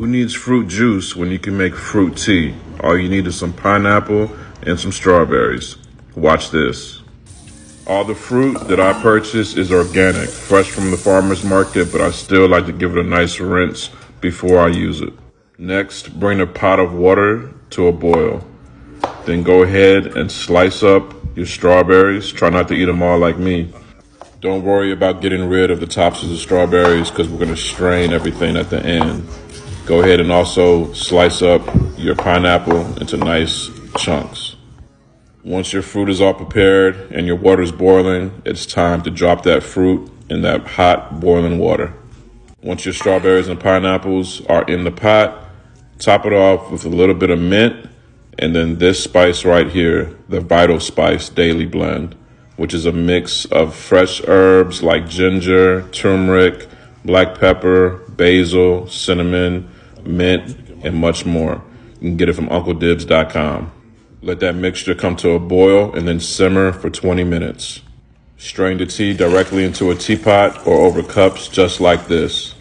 Who needs fruit juice when you can make fruit tea? All you need is some pineapple and some strawberries. Watch this. All the fruit that I purchased is organic, fresh from the farmer's market, but I still like to give it a nice rinse before I use it. Next, bring a pot of water to a boil. Then go ahead and slice up your strawberries. Try not to eat them all like me. Don't worry about getting rid of the tops of the strawberries because we're going to strain everything at the end. Go ahead and also slice up your pineapple into nice chunks. Once your fruit is all prepared and your water is boiling, it's time to drop that fruit in that hot boiling water. Once your strawberries and pineapples are in the pot, top it off with a little bit of mint and then this spice right here, the Vital Spice Daily Blend, which is a mix of fresh herbs like ginger, turmeric, black pepper, basil, cinnamon, mint, and much more. You can get it from UncleDibbz.com. Let that mixture come to a boil and then simmer for 20 minutes. Strain the tea directly into a teapot or over cups just like this.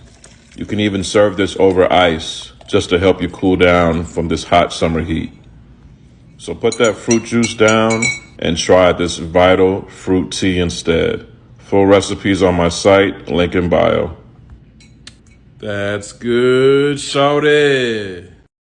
You can even serve this over ice just to help you cool down from this hot summer heat. So put that fruit juice down and try this Vital fruit tea instead. Full recipes on my site, link in bio. That's good, shorty.